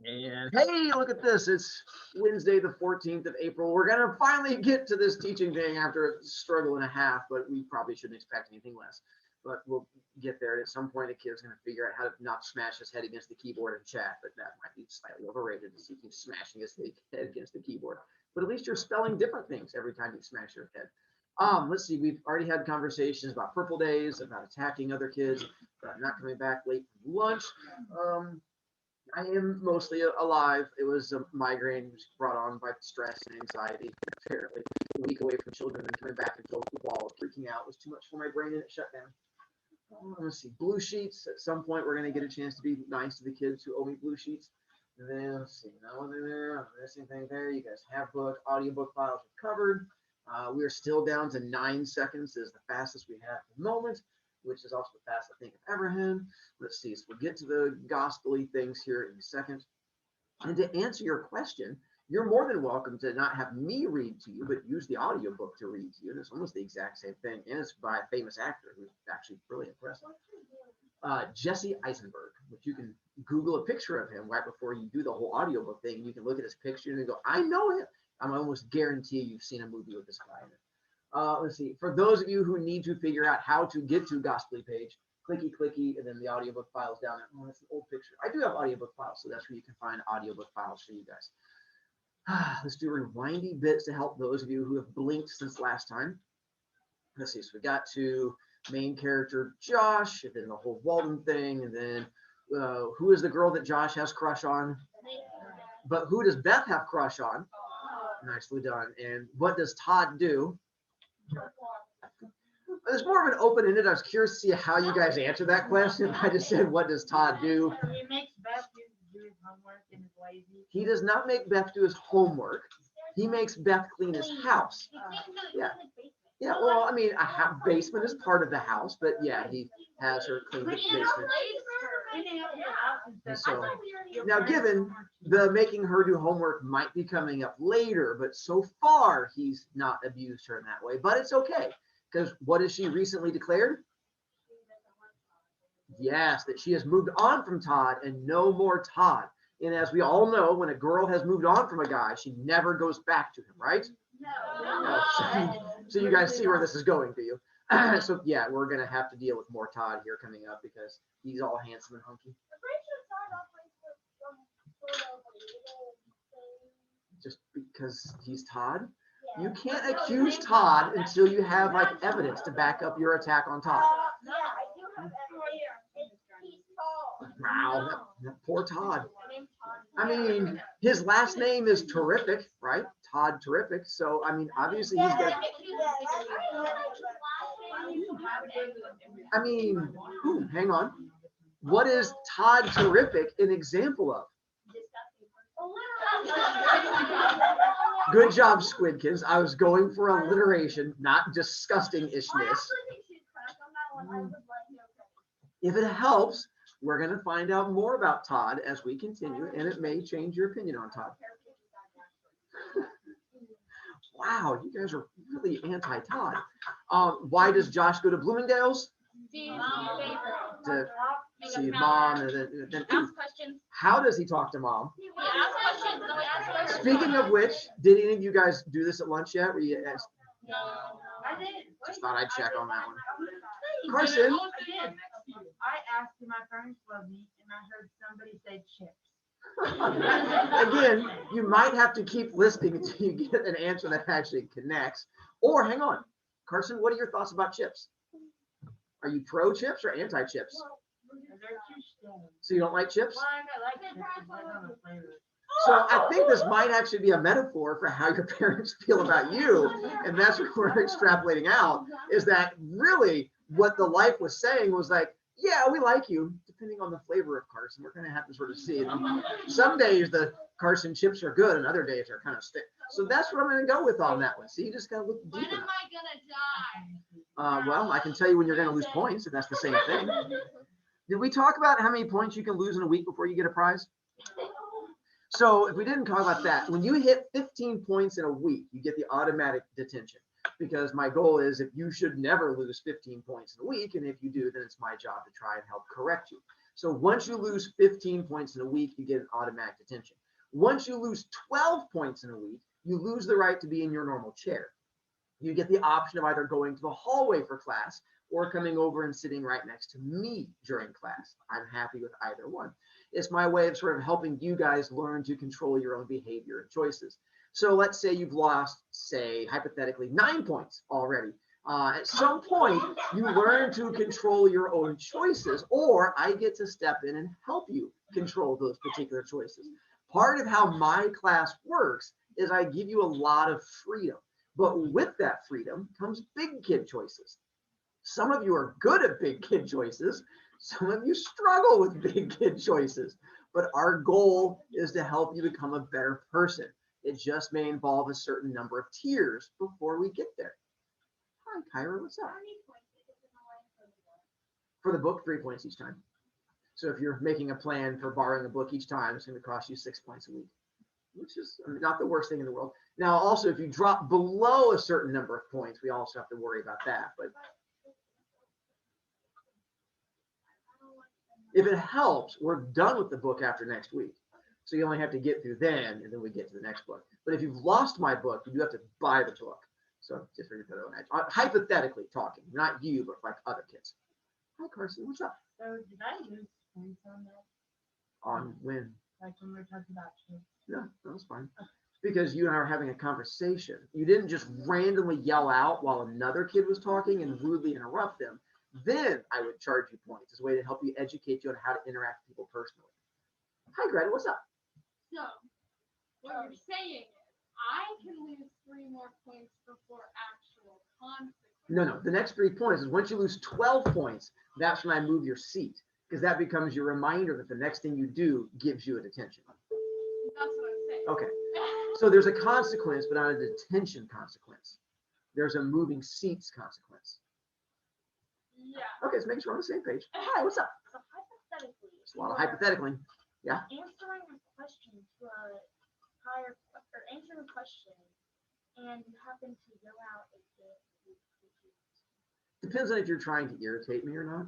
And hey, look at this. It's Wednesday, the 14th of April. We're going to finally get to this teaching thing after a struggle and a half, but we probably shouldn't expect anything less. But we'll get there. At some point, the kid's going to figure out how to not smash his head against the keyboard and chat, but that might be slightly overrated to see him smashing his head against the keyboard. But at least you're spelling different things every time you smash your head. Let's see. We've already had conversations about purple days, about attacking other kids, about not coming back late from lunch. I am mostly alive. It was a migraine brought on by stress and anxiety. Apparently, a week away from children and coming back until the wall freaking out was too much for my brain and it shut down. Let's see, blue sheets. At some point, we're going to get a chance to be nice to the kids who owe me blue sheets. And then let's see, no one there. I'm missing anything there. You guys have audiobook files are covered. We are still down to 9 seconds is the fastest we have at the moment, which is also the fastest I think I've ever had. Let's see, so we'll get to the gospel-y things here in a second. And to answer your question, you're more than welcome to not have me read to you, but use the audiobook to read to you. It's almost the exact same thing, and it's by a famous actor who's actually really impressive. Jesse Eisenberg, which you can Google a picture of him right before you do the whole audiobook thing, and you can look at his picture and go, I know him. I'm almost guarantee you've seen a movie with this guy in it. Let's see. For those of you who need to figure out how to get to Gospel page, clicky, and then the audiobook files down there. Oh, that's an old picture. I do have audiobook files, so that's where you can find audiobook files for you guys. Let's do rewindy bits to help those of you who have blinked since last time. Let's see. So we got to main character Josh, and then the whole Walden thing, and then who is the girl that Josh has crush on? But who does Beth have crush on? Nicely done. And what does Todd do? It's more of an open-ended. I was curious to see how you guys answer that question. I just said, what does Todd do? He makes Beth do his homework and is lazy. He does not make Beth do his homework. He makes Beth clean his house. Yeah, well, I mean, a basement is part of the house, but yeah, he has her clean the basement. And so, now given the making her do homework might be coming up later, but so far he's not abused her in that way, but it's okay. Because what has she recently declared? Yes, that she has moved on from Todd and no more Todd. And as we all know, when a girl has moved on from a guy, she never goes back to him, right? No. So you guys see where this is going, do you? So yeah, we're going to have to deal with more Todd here coming up because he's all handsome and hunky. Just because he's Todd? You can't accuse Todd until you have like evidence to back up your attack on Todd. Wow, that poor Todd. I mean, his last name is Terrific, right? Todd Terrific. So, I mean, obviously he's got. I mean, hang on. What is Todd Terrific an example of? Good job, Squid Kids. I was going for alliteration, not disgusting-ishness. If it helps, we're going to find out more about Todd as we continue, and it may change your opinion on Todd. Wow, you guys are really anti-Todd. Why does Josh go to Bloomingdale's? To see mom, and then ask questions. How does he talk to mom? He asks questions. Speaking of which, did any of you guys do this at lunch yet? No. I did. Just thought I'd check on that one. Carson. I asked if my parents love me, and I heard somebody say chips. Again, you might have to keep listening until you get an answer that actually connects. Or hang on, Carson, what are your thoughts about chips? Are you pro chips or anti chips? So you don't like chips? So I think this might actually be a metaphor for how your parents feel about you. And that's what we're extrapolating out, is that really what the life was saying was like, yeah, we like you, depending on the flavor of Carson. We're going to have to sort of see it. Some days the Carson chips are good and other days are kind of stick. So that's what I'm going to go with on that one. So you just got to look deep enough. When am I going to die? Well, I can tell you when you're going to lose points, if that's the same thing. Did we talk about how many points you can lose in a week before you get a prize? So if we didn't talk about that, when you hit 15 points in a week, you get the automatic detention. Because my goal is if you should never lose 15 points in a week, and if you do, then it's my job to try and help correct you. So once you lose 15 points in a week, you get an automatic detention. Once you lose 12 points in a week, you lose the right to be in your normal chair. You get the option of either going to the hallway for class or coming over and sitting right next to me during class. I'm happy with either one. It's my way of sort of helping you guys learn to control your own behavior and choices. So let's say you've lost, say, hypothetically, 9 points already. At some point, you learn to control your own choices, or I get to step in and help you control those particular choices. Part of how my class works is I give you a lot of freedom, but with that freedom comes big kid choices. Some of you are good at big kid choices. Some of you struggle with big kid choices, but our goal is to help you become a better person. It just may involve a certain number of tiers before we get there. Hi, Kyra, what's up? For the book, 3 points each time. So if you're making a plan for borrowing a book each time, it's going to cost you 6 points a week, which is not the worst thing in the world. Now, also, if you drop below a certain number of points, we also have to worry about that. But if it helps, we're done with the book after next week. So you only have to get through then, and then we get to the next book. But if you've lost my book, you do have to buy the book. So just for your hypothetically talking, not you, but like other kids. Hi, Carson, what's up? So did I lose points on that? On when? Like when we were talking about kids. No, that was fine. Because you and I were having a conversation. You didn't just randomly yell out while another kid was talking and rudely interrupt them. Then I would charge you points as a way to help you educate you on how to interact with people personally. Hi, Greta, what's up? So, what you're saying is, I can lose 3 more points before actual consequences. No. The next 3 points is once you lose 12 points, that's when I move your seat. Because that becomes your reminder that the next thing you do gives you a detention. That's what I'm saying. Okay. So there's a consequence, but not a detention consequence. There's a moving seats consequence. Yeah. Okay, let's make sure we're on the same page. Hi, what's up? So hypothetically, There's a lot of hypothetically. Yeah. answering a question to a prior or answering a question, and you happen to yell out a kid. Depends on if you're trying to irritate me or not.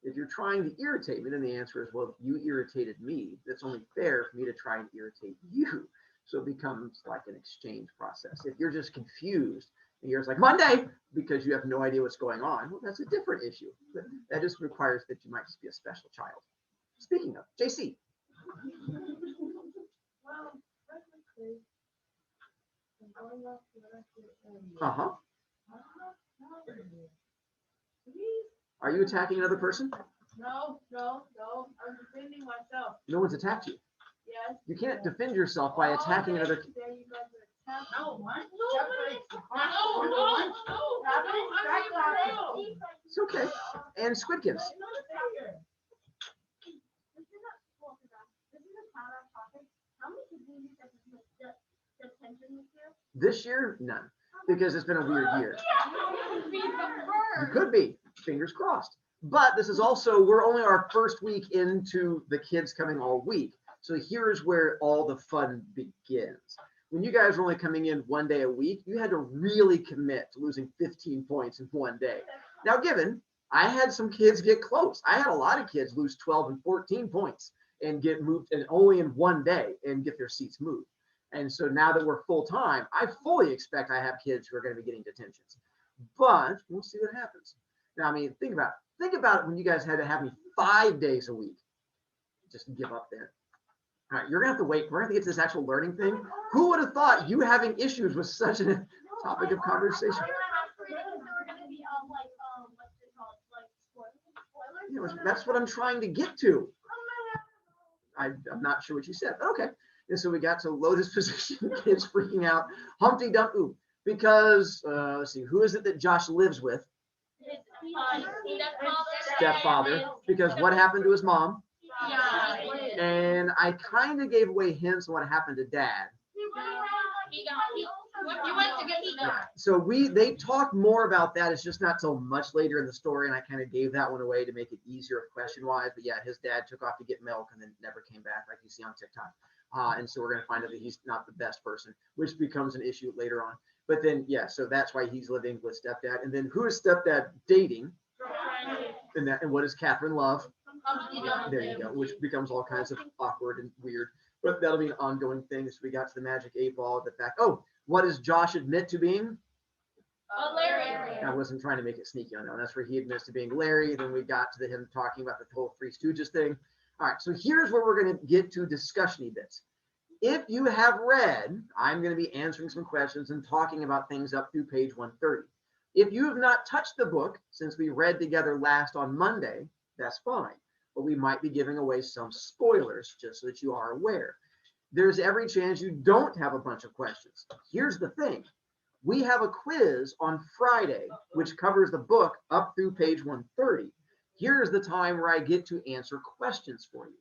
If you're trying to irritate me, then the answer is, well, you irritated me. That's only fair for me to try and irritate you. So it becomes like an exchange process. If you're just confused and you're just like, Monday, because you have no idea what's going on, well, that's a different issue. But that just requires that you might just be a special child. Speaking of, JC. Well, technically, I'm going off the Uh-huh. Please? Are you attacking another person? No. I'm defending myself. No one's attacked you. Yes. You can't defend yourself by attacking another. There you guys are attacking. No, what? No. It's okay. And Squidkins. This year, none. Because it's been a weird year. You could be. Fingers crossed. But this is also, we're only our first week into the kids coming all week. So here's where all the fun begins. When you guys were only coming in 1 day a week, you had to really commit to losing 15 points in 1 day. Now, given I had some kids get close. I had a lot of kids lose 12 and 14 points and get moved, and only in 1 day, and get their seats moved. And so now that we're full time, I fully expect I have kids who are going to be getting detentions. But we'll see what happens. Now, I mean, think about it when you guys had to have me 5 days a week. Just give up there. All right, you're gonna have to wait. We're gonna have to get to this actual learning thing. Who would have thought you having issues was such a topic of conversation? Yeah, that's what I'm trying to get to. I'm not sure what you said, but okay. And so we got to lotus position, kids freaking out, Humpty Dumpty, because let's see, who is it that Josh lives with? Stepfather. Because what happened to his mom? And I kind of gave away hints on what happened to Dad. So they talked more about that. It's just not till much later in the story, and I kind of gave that one away to make it easier question-wise. But yeah, his dad took off to get milk and then never came back, like you see on TikTok. And so we're going to find out that he's not the best person, which becomes an issue later on. But then, yeah, so that's why he's living with stepdad. And then who is stepdad dating? And what does Catherine love? There you go, which becomes all kinds of awkward and weird. But that'll be an ongoing thing. So we got to the Magic 8 Ball, the fact, oh, what does Josh admit to being? Larry. I wasn't trying to make it sneaky on that one. That's where he admits to being Larry. Then we got to him talking about the whole Three Stooges thing. All right, so here's where we're going to get to discussion-y bits. If you have read, I'm going to be answering some questions and talking about things up through page 130. If you have not touched the book since we read together last on Monday, that's fine. But we might be giving away some spoilers just so that you are aware. There's every chance you don't have a bunch of questions. Here's the thing. We have a quiz on Friday, which covers the book up through page 130. Here's the time where I get to answer questions for you.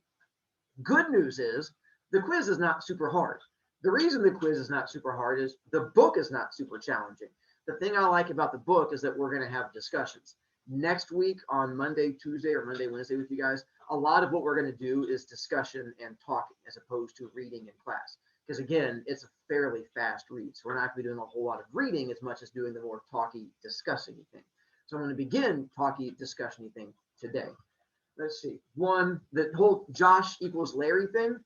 Good news is the quiz is not super hard. The reason the quiz is not super hard is the book is not super challenging. The thing I like about the book is that we're going to have discussions. Next week on Monday, Tuesday, or Monday, Wednesday with you guys, a lot of what we're going to do is discussion and talking as opposed to reading in class. Because again, it's a fairly fast read. So we're not going to be doing a whole lot of reading as much as doing the more talky, discussing thing. So I'm going to begin talky, discussion thing today. Let's see. One, the whole Josh equals Larry thing.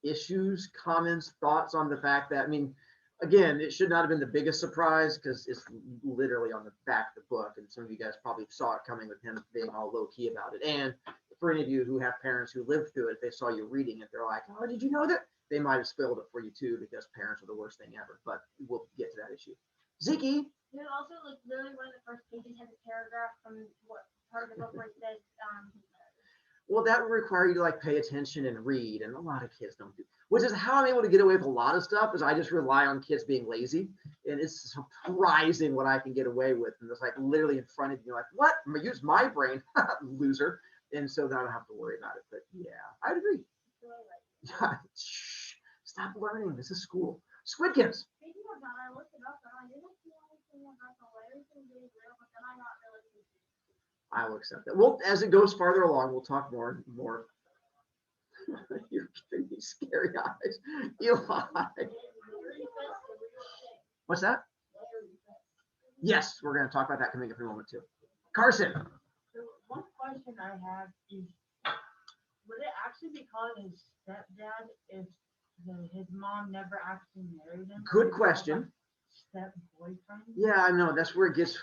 Issues, comments, thoughts on the fact that, I mean, again, it should not have been the biggest surprise because it's literally on the back of the book. And some of you guys probably saw it coming with him being all low key about it. And for any of you who have parents who lived through it, if they saw you reading it, they're like, oh, did you know that? They might have spilled it for you too, because parents are the worst thing ever, but we'll get to that issue. Ziki. It also, like, literally one of the first pages has a paragraph from what part of the book where it says, Well, that would require you to like pay attention and read, and a lot of kids don't do. Which is how I'm able to get away with a lot of stuff, is I just rely on kids being lazy, and it's surprising what I can get away with. And it's like literally in front of you, like, what? I'm gonna use my brain, loser, and so then I don't have to worry about it. But yeah, I'd agree. Shh, stop learning. This is school. Squidkins. speaking of that, I looked it up and I didn't see anything about the Larry thing being real, but then I got really confused. I will accept that. Well, as it goes farther along, we'll talk more and more. You're giving me scary eyes. Eli. What's that? Yes, we're going to talk about that coming up in a moment too. Carson. So one question I have is, would it actually be called his stepdad if his mom never actually married him? Good question. Step boyfriend? Yeah, I know. That's where it gets.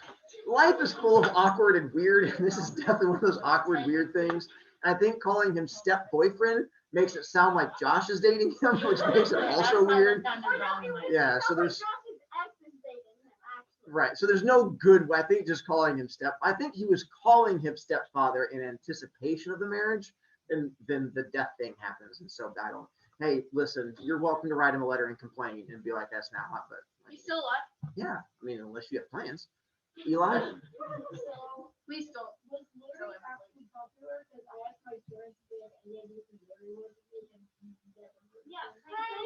Life is full of awkward and weird. And this is definitely one of those awkward, weird things. And I think calling him step boyfriend makes it sound like Josh is dating him, which makes it also weird. Yeah, so there's. Right. So there's no good way. I think just calling him I think he was calling him stepfather in anticipation of the marriage, and then the death thing happens. And so I don't. Hey, listen, you're welcome to write him a letter and complain and be like, that's not what, but. We still alive? Yeah, I mean, unless you have plans. Eli? We still. Was Larry actually popular? Because I asked my parents if they had any idea who Larry was. Yeah.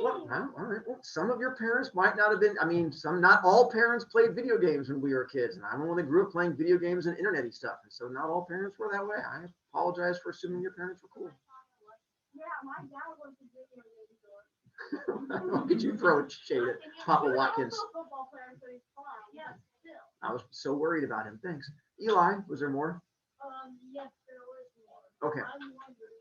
Well, all right. Well, some of your parents might not have been, I mean, not all parents played video games when we were kids. And I'm the one that grew up playing video games and internet-y stuff. And so not all parents were that way. I apologize for assuming your parents were cool. Yeah, my dad was a video game. Look at you throwing shade at Papa Watkins. Football player, so he's fine. Yeah, still. I was so worried about him. Thanks. Eli, was there more? Yes, there was more. Okay. I'm wondering,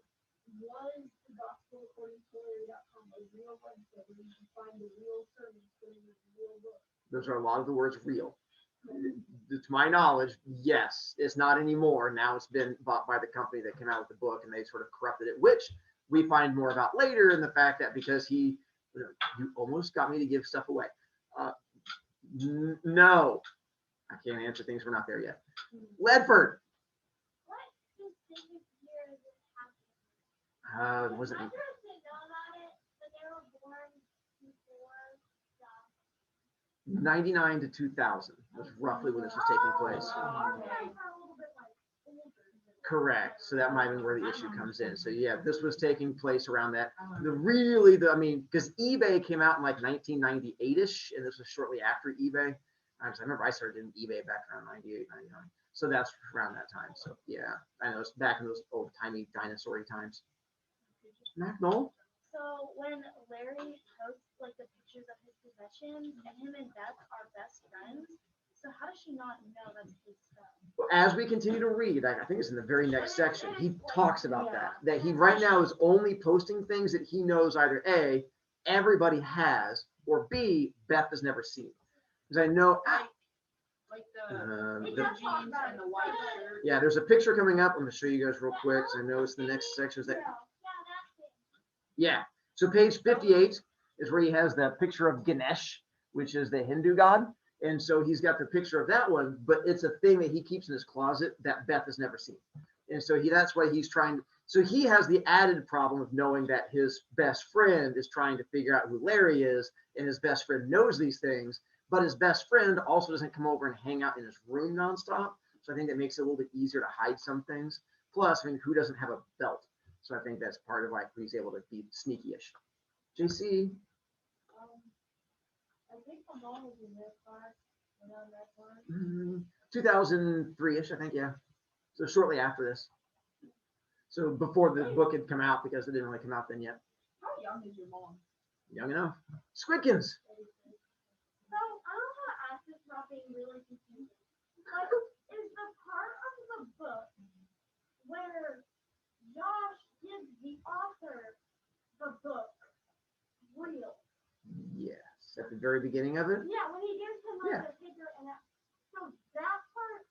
was the gospel according to Larry.com a real website where you can find the real sermons in the real book? Those are a lot of the words real. To my knowledge, yes. It's not anymore. Now it's been bought by the company that came out with the book, and they sort of corrupted it, which we find more about later in the fact that because you almost got me to give stuff away. No, I can't answer things. We're not there yet. Ledford. What specific year is this happening? Was it My parents didn't know about it, but they were born before stuff. 99 to 2000 was roughly when this was taking place. Our parents are a little bit like older. Correct. So that might be where the issue comes in. So yeah, this was taking place around that. Because eBay came out in like 1998-ish, and this was shortly after eBay. I remember I started doing eBay back around 98, 99. So that's around that time. So yeah, I know it's back in those old timey dinosaur-y times. Mac Noel? So when Larry posts like the pictures of his possessions, and him and Beth are best friends, So how does she not know that's his stuff? As we continue to read, I think it's in the very next section, he talks about that he right now is only posting things that he knows either A, everybody has, or B, Beth has never seen. Because I know, Like the jeans and the white shirt. yeah, there's a picture coming up. I'm going to show you guys real quick. So I know it's the next section. Is that, yeah. So page 58 is where he has the picture of Ganesh, which is the Hindu god. And so he's got the picture of that one, but it's a thing that he keeps in his closet that Beth has never seen. And so that's why he's trying. So he has the added problem of knowing that his best friend is trying to figure out who Larry is, and his best friend knows these things, but his best friend also doesn't come over and hang out in his room nonstop. So I think that makes it a little bit easier to hide some things. Plus, I mean, who doesn't have a belt? So I think that's part of why he's able to be sneaky-ish. JC. I think my mom was in that class around that time. 2003-ish, I think, yeah. So shortly after this. So before the book had come out, because it didn't really come out then yet. How young is your mom? Young enough. Squidkins. So I don't want to ask this without being really confusing. But is the part of the book where Josh gives the author the book real? Yes, at the very beginning of it. Yeah, when he gives him like a figure and that. So that part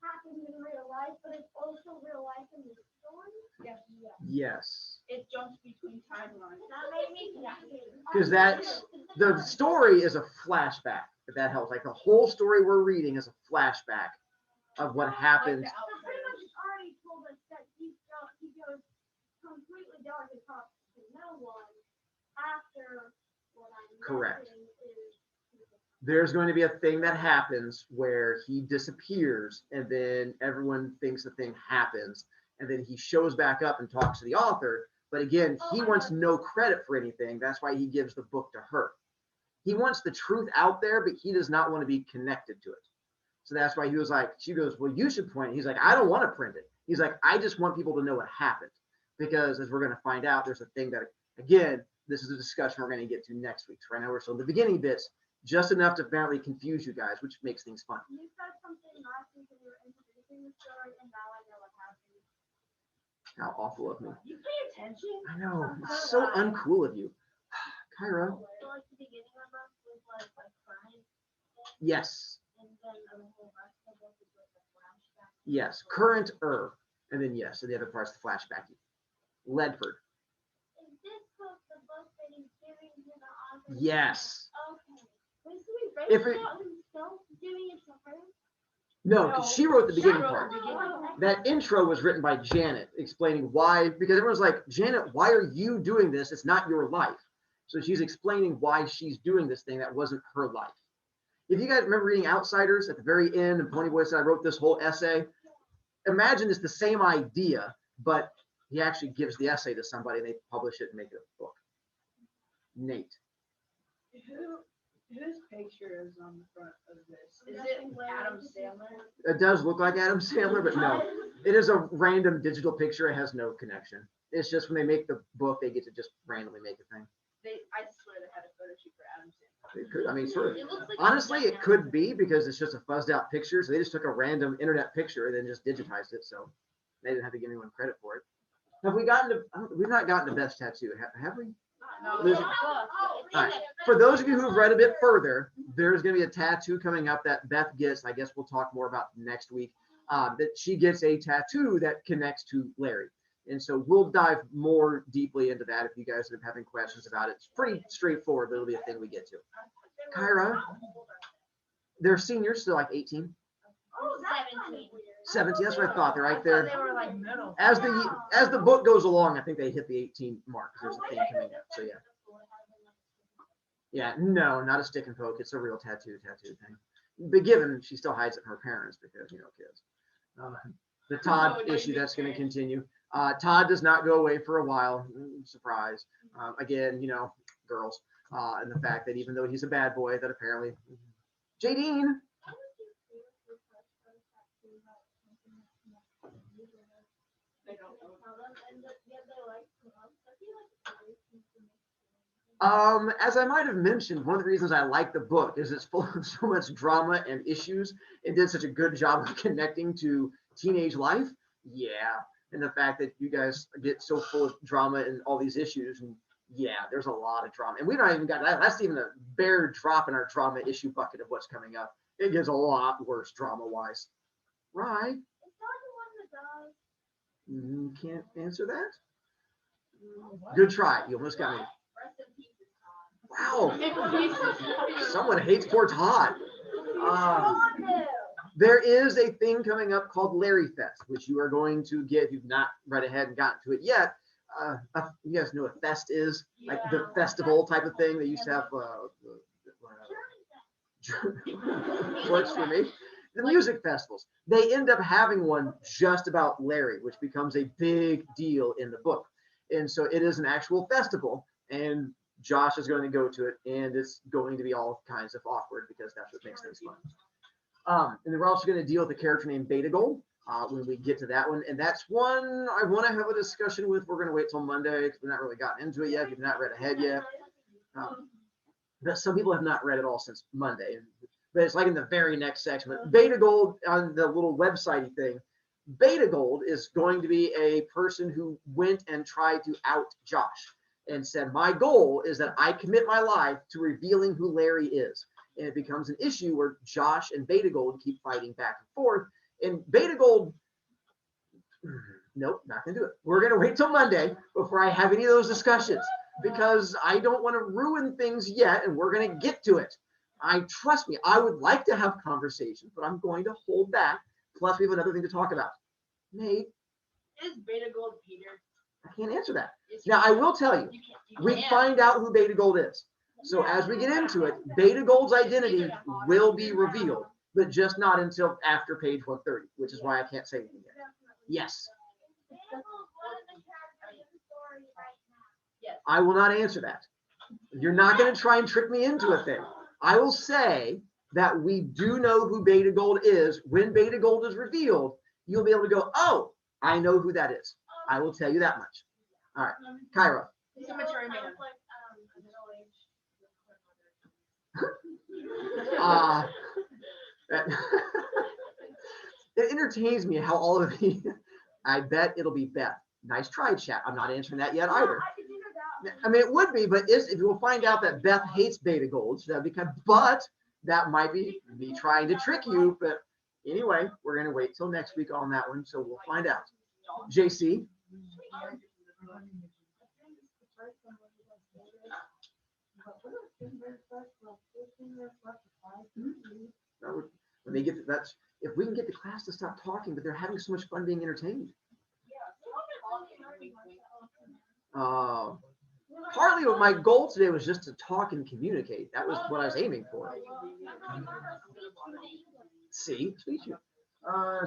happens in real life, but it's also real life in the story. Yes. Yes. It jumps between timelines. That made me confused. Because the story is a flashback, if that helps. Like the whole story we're reading is a flashback of what happened. So pretty much it's already told us that he goes completely dark and talks to no one after what I'm Correct. guessing is. There's going to be a thing that happens where he disappears, and then everyone thinks the thing happens, and then he shows back up and talks to the author. But again, he wants no credit for anything. That's why he gives the book to her. He wants the truth out there, but he does not want to be connected to it. So that's why he was like, she goes, well, you should print it. He's like, I don't want to print it. He's like, I just want people to know what happened. Because as we're going to find out, there's a thing that, again, this is a discussion we're going to get to next week. So right now we're still in the beginning bits, just enough to apparently confuse you guys, which makes things fun. You said something last week when you were introducing the story, and now I know what happened. How awful of me. You pay attention? I know. It's so uncool of you. Kyra. So like the beginning of us was like crying, Yes. and then the whole rest of us is like a flashback. Yes. Current and then yes, and the other part's the flashbacky. Ledford. Is this book the book that he's giving to the author? Yes. Okay. Was he If writing it- about himself doing it to her? No, because she wrote the beginning wrote part. the beginning. That intro was written by Janet, explaining why, because everyone's like, Janet, why are you doing this? It's not your life. So she's explaining why she's doing this thing that wasn't her life. If you guys remember reading Outsiders at the very end, and Ponyboy said, I wrote this whole essay. Imagine it's the same idea, but he actually gives the essay to somebody and they publish it and make it a book. Nate. Whose picture is on the front of this? Is it Adam Sandler? It does look like Adam Sandler, but no. It is a random digital picture. It has no connection. It's just when they make the book, they get to just randomly make a thing. I swear they had a photo shoot for Adam Sandler. It could, I mean, sort of. It looks like Honestly, it could be because it's just a fuzzed out picture. So they just took a random internet picture and then just digitized it. So they didn't have to give anyone credit for it. Have we gotten to, we've not gotten to best tattoo, have we? No, There's- All right. For those of you who've read a bit further, there's going to be a tattoo coming up that Beth gets. I guess we'll talk more about next week. That she gets a tattoo that connects to Larry. And so we'll dive more deeply into that if you guys are having questions about it. It's pretty straightforward, but it'll be a thing we get to. Kyra, they're seniors, still like 18, Oh, that's 17. 17. That's what I thought. They're right there. They were like middle. As the book goes along, I think they hit the 18 mark because there's a thing coming up. So yeah. Yeah, no, not a stick and poke. It's a real tattoo thing. But given she still hides it from her parents because, kids. The Todd issue, that's going to continue. Todd does not go away for a while. Surprise. Again, girls. And the fact that even though he's a bad boy, that apparently. Jadine. They don't know. As I might have mentioned, one of the reasons I like the book is it's full of so much drama and issues. It did such a good job of connecting to teenage life. Yeah. And the fact that you guys get so full of drama and all these issues. And yeah, there's a lot of drama. And we don't even got that. That's even a bare drop in our drama issue bucket of what's coming up. It gets a lot worse drama wise. Right. Is that the one that dies? Can't answer that. Good try. You almost got me. Rest in peace, Todd. Wow. Someone hates poor Todd. Oh, no. There is a thing coming up called Larry Fest, which you are going to get if you've not read ahead and gotten to it yet. You guys know what Fest is? Like the festival type of thing. They used to have works for me. The music festivals. They end up having one just about Larry, which becomes a big deal in the book. And so it is an actual festival, and Josh is going to go to it, and it's going to be all kinds of awkward because that's what makes things fun. And then we're also going to deal with a character named Beta Gold when we get to that one. And that's one I want to have a discussion with. We're going to wait till Monday because we've not really gotten into it yet. If you've not read ahead yet. But some people have not read it all since Monday. But it's like in the very next section. But Beta Gold on the little website thing, Beta Gold is going to be a person who went and tried to out Josh and said, my goal is that I commit my life to revealing who Larry is. And it becomes an issue where Josh and Beta Gold keep fighting back and forth. And Beta Gold, nope, not going to do it. We're going to wait till Monday before I have any of those discussions because I don't want to ruin things yet, and we're going to get to it. Trust me, I would like to have conversations, but I'm going to hold back. Plus, we have another thing to talk about. Nate, Is Beta Gold Peter? I can't answer that. Now, I will tell you, we find out who Beta Gold is. So as we get into it, Beta Gold's identity will be revealed, but just not until after page 130, which is why I can't say anything yet. Yes. I will not answer that. You're not going to try and trick me into a thing. I will say that we do know who Beta Gold is. When Beta Gold is revealed, you'll be able to go, oh, I know who that is. I will tell you that much. All right, Kyra. It entertains me how all of the, I bet it'll be Beth. Nice try, chat. I'm not answering that yet either. I mean, it would be, but if you'll find out that Beth hates Beta Gold, so that'd be but that might be me trying to trick you. But anyway, we're going to wait till next week on that one, so we'll find out. JC? When they get to, that's if we can get the class to stop talking, but they're having so much fun being entertained. Partly what my goal today was just to talk and communicate. That was what I was aiming for. See, speech.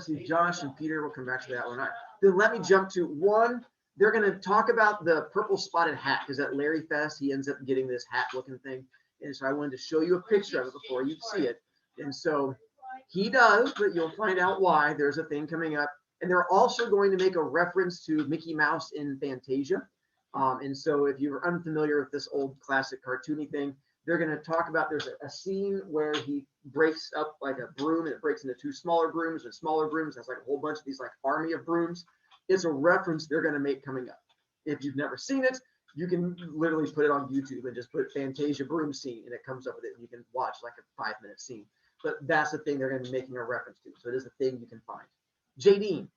See, Josh and Peter will come back to that one. All right. Then let me jump to one. They're going to talk about the purple spotted hat because at Larry Fest, he ends up getting this hat looking thing. And so I wanted to show you a picture of it before you see it. And so he does, but you'll find out why. There's a thing coming up. And they're also going to make a reference to Mickey Mouse in Fantasia. And so if you're unfamiliar with this old classic cartoony thing, they're going to talk about there's a scene where he breaks up like a broom and it breaks into two smaller brooms, and smaller brooms has like a whole bunch of these like army of brooms. It's a reference they're going to make coming up. If you've never seen it, you can literally put it on YouTube and just put Fantasia broom scene and it comes up with it and you can watch like a 5-minute scene. But that's the thing they're going to be making a reference to. So it is a thing you can find. JD.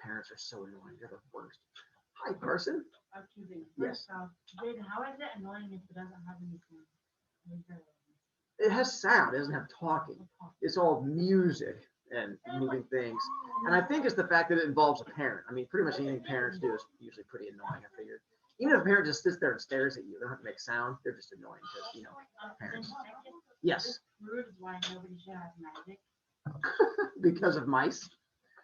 Parents are so annoying. They're the worst. Hi, Carson. Yes. Jaden, how is it annoying if it doesn't have any sound? It has sound. It doesn't have talking. It's all music and moving things. And I think it's the fact that it involves a parent. I mean, pretty much anything parents do is usually pretty annoying, I figured. Even if a parent just sits there and stares at you, they don't have to make sound. They're just annoying because, you know, parents. Yes. Rude is why nobody should have magic. Because of mice.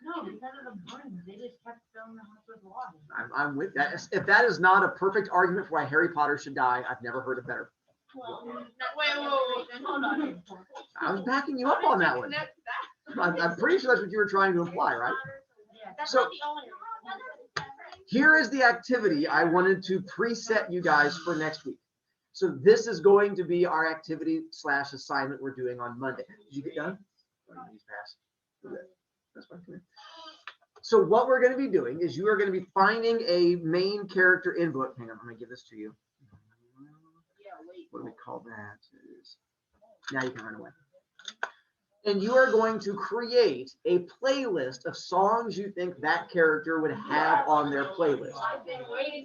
No, because of the brooms. They just kept filling the house with water. I'm with that. If that is not a perfect argument for why Harry Potter should die, I've never heard a better. Wait, hold on. I was backing you up on that one. I'm pretty sure that's what you were trying to imply, right? Yeah. So here is the activity I wanted to preset you guys for next week. So this is going to be our activity / assignment we're doing on Monday. Did you get done? That's fine. Come here. So what we're going to be doing is you are going to be finding a main character in book. Hang on, I'm going to give this to you. What do we call that? Now you can run away. And you are going to create a playlist of songs you think that character would have on their playlist.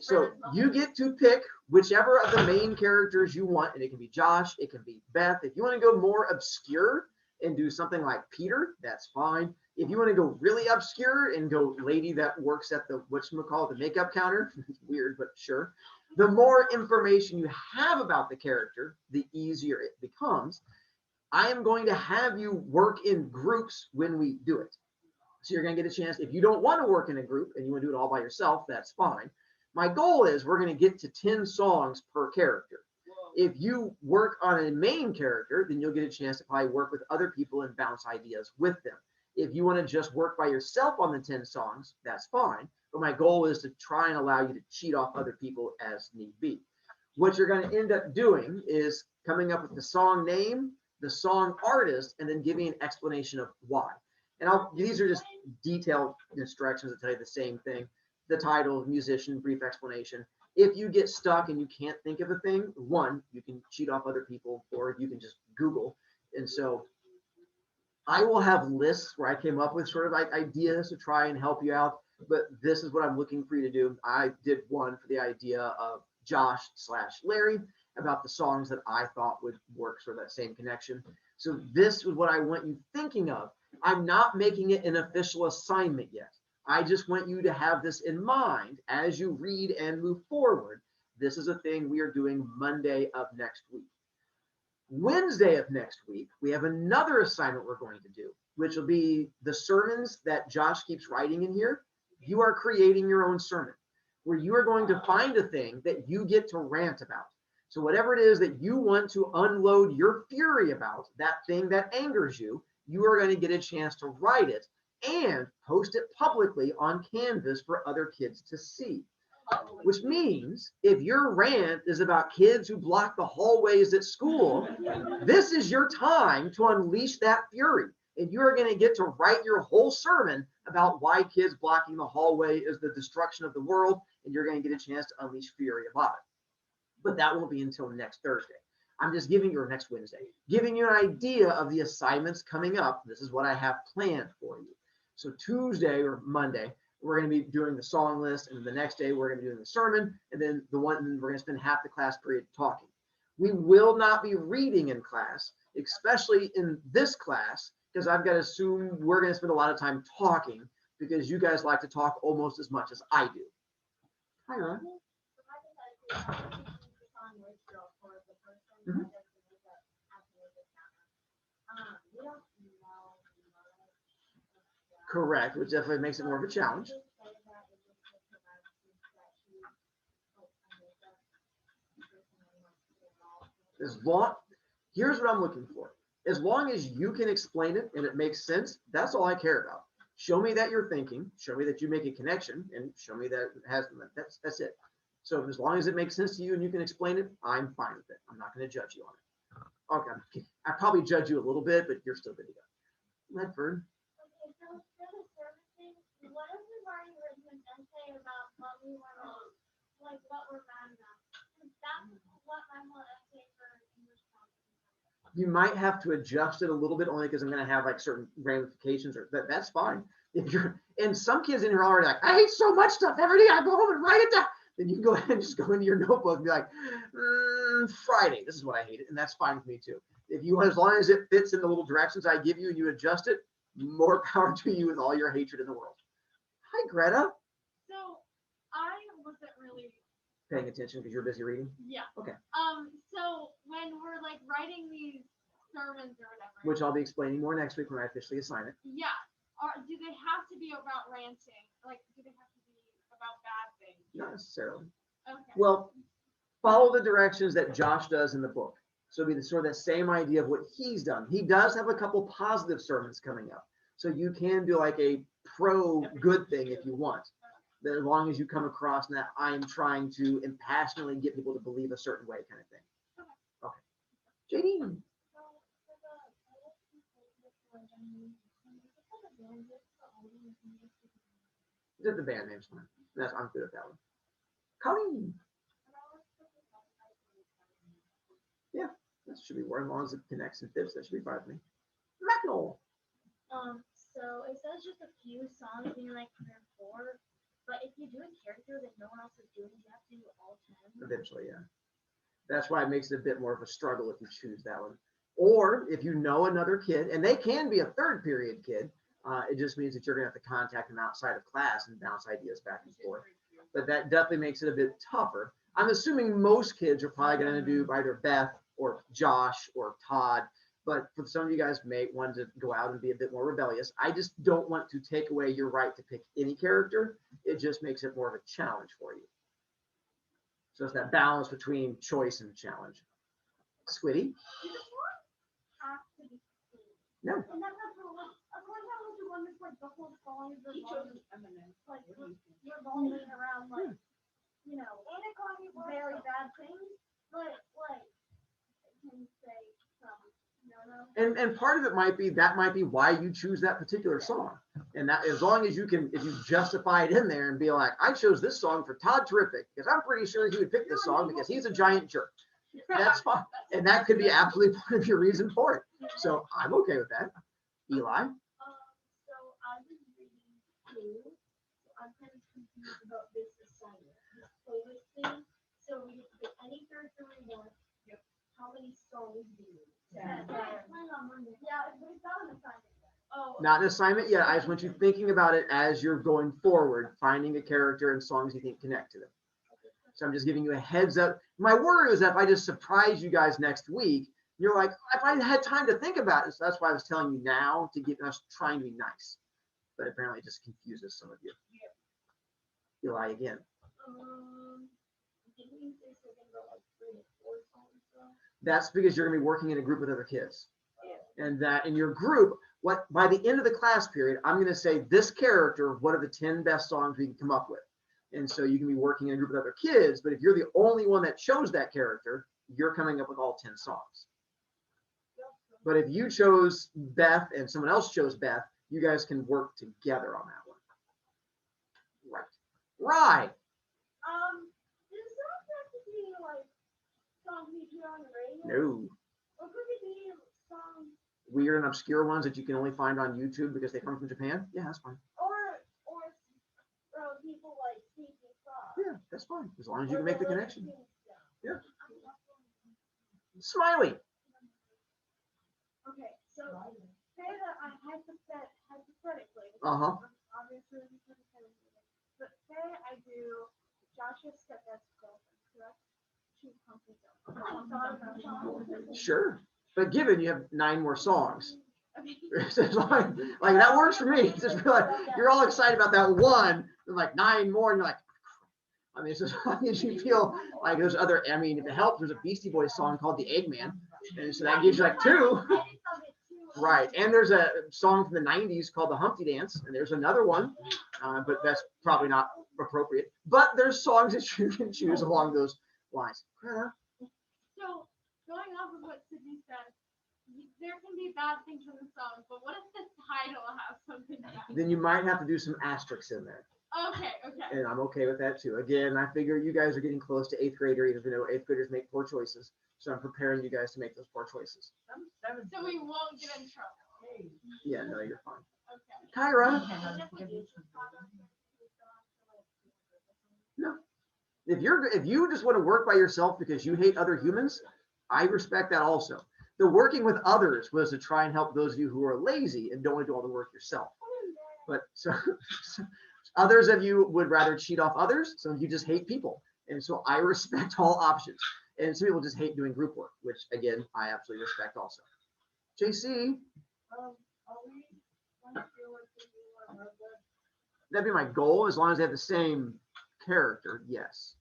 So you get to pick whichever of the main characters you want, and it can be Josh, it can be Beth. If you want to go more obscure and do something like Peter, that's fine. If you want to go really obscure and go lady that works at the whatchamacallit, the makeup counter, it's weird, but sure. The more information you have about the character, the easier it becomes. I am going to have you work in groups when we do it. So you're going to get a chance. If you don't want to work in a group and you want to do it all by yourself, that's fine. My goal is we're going to get to 10 songs per character. If you work on a main character, then you'll get a chance to probably work with other people and bounce ideas with them. If you want to just work by yourself on the 10 songs, that's fine. But my goal is to try and allow you to cheat off other people as need be. What you're going to end up doing is coming up with the song name, the song artist, and then giving an explanation of why. And these are just detailed instructions that tell you the same thing. The title, musician, brief explanation. If you get stuck and you can't think of a thing, one, you can cheat off other people, or you can just Google. And so I will have lists where I came up with sort of like ideas to try and help you out, but this is what I'm looking for you to do. I did one for the idea of Josh / Larry about the songs that I thought would work for that same connection. So this is what I want you thinking of. I'm not making it an official assignment yet. I just want you to have this in mind as you read and move forward. This is a thing we are doing Monday of next week. Wednesday of next week, we have another assignment we're going to do, which will be the sermons that Josh keeps writing in here. You are creating your own sermon where you are going to find a thing that you get to rant about. So whatever it is that you want to unload your fury about, that thing that angers you, you are going to get a chance to write it and post it publicly on Canvas for other kids to see. Which means if your rant is about kids who block the hallways at school, this is your time to unleash that fury. And you are going to get to write your whole sermon about why kids blocking the hallway is the destruction of the world. And you're going to get a chance to unleash fury about it. But that won't be until next Thursday. I'm just giving you, or next Wednesday, giving you an idea of the assignments coming up. This is what I have planned for you. So Tuesday or Monday, we're going to be doing the song list, and the next day we're going to be doing the sermon, and then we're going to spend half the class period talking. We will not be reading in class, especially in this class, because I've got to assume we're going to spend a lot of time talking because you guys like to talk almost as much as I do. Hi, Ron. Mm-hmm. Correct, which definitely makes it more of a challenge. Here's what I'm looking for. As long as you can explain it and it makes sense, that's all I care about. Show me that you're thinking, show me that you make a connection, and show me that it has, that's it. So as long as it makes sense to you and you can explain it, I'm fine with it. I'm not going to judge you on it. Okay, I probably judge you a little bit, but you're still good to go. Ledford. Okay, so for the service thing, what if we've already written an essay about what we want to, like what we're mad about? That's what my whole essay for English class. You might have to adjust it a little bit only because I'm going to have like certain ramifications, or that's fine. If you're, and some kids in here are already like, I hate so much stuff every day. I go home and write it down. Then you can go ahead and just go into your notebook and be like, Friday, this is what I hated. And that's fine with me too. If you want, as long as it fits in the little directions I give you and you adjust it, more power to you with all your hatred in the world. Hi, Greta. So I wasn't really Paying attention because you're busy reading? Yeah. Okay. So when we're like writing these sermons or whatever. Which I'll be explaining more next week when I officially assign it. Yeah. Or do they have to be about ranting? Like, do they have to be about bad things? Not necessarily. Okay. Well, follow the directions that Josh does in the book. So it'll be the sort of that same idea of what he's done. He does have a couple positive sermons coming up. So you can do like a pro good thing if you want. That as long as you come across that I am trying to impassionately get people to believe a certain way kind of thing. Okay. JD. Just the band name's fine. I'm good at that one. Colleen. Yeah, that should be working as long as it connects and fits. That should be fine with me. Michael. So it says just a few songs being like 4, but if you do a character that no one else is doing, you have to do all 10. Eventually, yeah. That's why it makes it a bit more of a struggle if you choose that one. Or if you know another kid, and they can be a third period kid, it just means that you're going to have to contact them outside of class and bounce ideas back and forth. But that definitely makes it a bit tougher. I'm assuming most kids are probably going to do either Beth or Josh or Todd. But for some of you guys may want to go out and be a bit more rebellious. I just don't want to take away your right to pick any character. It just makes it more of a challenge for you. So it's that balance between choice and challenge. Squiddy? Have to be seen. No. And that's not true. Like, of course, I was the one that's like the whole song is like you're vomiting around like very bad things, but like can you say no. And part of it might be why you choose that particular song. And that as long as if you justify it in there and be like, I chose this song for Todd Terrific because I'm pretty sure he would pick this song because he's a giant jerk. That's fine. And that could be absolutely part of your reason for it. So I'm okay with that. Eli? So I was reading too. I'm kind of confused about this assignment, this playlist thing. So we get to pick any character we want. How many songs do you need? Yeah, but it's not an assignment yet. Oh. Not an assignment yet. I just want you thinking about it as you're going forward, finding a character and songs you think connect to them. So I'm just giving you a heads up. My worry is that if I just surprise you guys next week, you're like, if I had time to think about it. So that's why I was telling you now to get us trying to be nice. But apparently it just confuses some of you. Yeah. Eli again. Didn't you say something about like 3 to 4 songs though? That's because you're going to be working in a group with other kids. Yeah. And that in your group, by the end of the class period, I'm going to say this character, what are the 10 best songs we can come up with? And so you can be working in a group with other kids, but if you're the only one that chose that character, you're coming up with all 10 songs. But if you chose Beth and someone else chose Beth, you guys can work together on that one. Right. Does that have to be like songs we hear on the radio? No. Or could it be songs? Weird and obscure ones that you can only find on YouTube because they come from Japan? Yeah, that's fine. Or people like singing songs. Yeah, that's fine. As long as you can make the connection. Yeah. Smiley. Okay, so say that I hypothetically. Obviously, but say I do Josh's stepdad's girlfriend, correct? She's pumpkin. Sure, but given you have 9 more songs, like that works for me. Just realize you're all excited about that one, and like 9 more, and you're like, I mean, it's as long as you feel like there's other. I mean, if it helps, there's a Beastie Boys song called "The Eggman," and so that gives you like 2. Right, and there's a song from the 90s called the Humpty Dance, and there's another one, but that's probably not appropriate. But there's songs that you can choose along those lines. So, going off of what Sydney said, there can be bad things in the song, but what if the title has something bad? Then you might have to do some asterisks in there. Okay. And I'm okay with that too. Again, I figure you guys are getting close to 8th grade, or even though 8th graders make poor choices. So I'm preparing you guys to make those poor choices. So we won't get in trouble. Yeah, no, you're fine. Okay. Kyra. No. If you just want to work by yourself because you hate other humans, I respect that also. The working with others was to try and help those of you who are lazy and don't want to do all the work yourself. But so others of you would rather cheat off others. Some of you just hate people. And so I respect all options. And some people just hate doing group work, which again, I absolutely respect also. JC. That'd be my goal, as long as they have the same character, yes.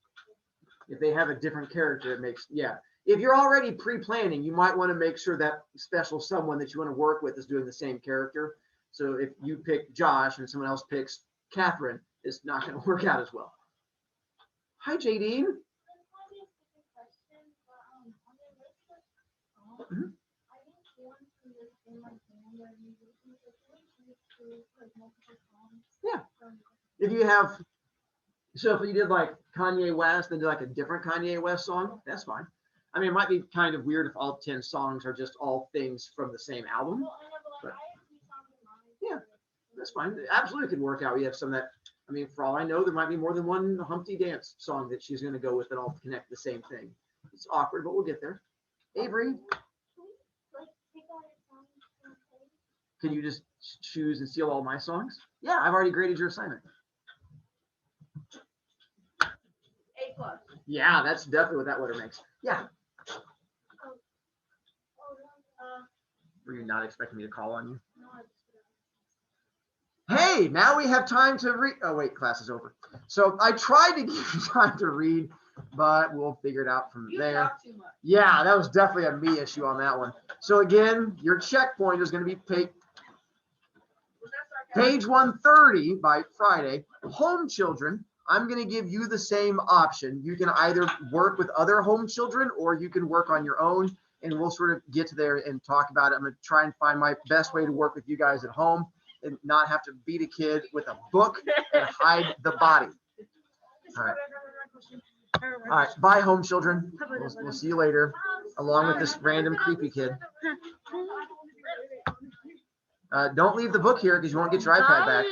If they have a different character, it makes, yeah. If you're already pre-planning, you might want to make sure that special someone that you want to work with is doing the same character. So if you pick Josh and someone else picks Catherine, it's not going to work out as well. Hi, Jadine. Mhm. Yeah. If you have, so if you did like Kanye West, then do like a different Kanye West song, that's fine. I mean, it might be kind of weird if all 10 songs are just all things from the same album. But yeah, that's fine. It absolutely could work out. We have some that, I mean, for all I know, there might be more than one Humpty Dance song that she's going to go with that all connect the same thing. It's awkward, but we'll get there. Avery, can you just choose and steal all my songs? Yeah, I've already graded your assignment. A+. Yeah, that's definitely what that letter makes. Yeah. Were you not expecting me to call on you? Hey, now we have time to read. Oh, wait, class is over. So I tried to give you time to read, but we'll figure it out from there. talk too much. Yeah, that was definitely a me issue on that one. So again, your checkpoint is going to be page 130 by Friday. Home children, I'm going to give you the same option. You can either work with other home children or you can work on your own, and we'll sort of get to there and talk about it. I'm going to try and find my best way to work with you guys at home and not have to beat a kid with a book and hide the body. All right. All right. Bye, home children. We'll see you later, along with this random creepy kid. Don't leave the book here because you won't get your iPad back.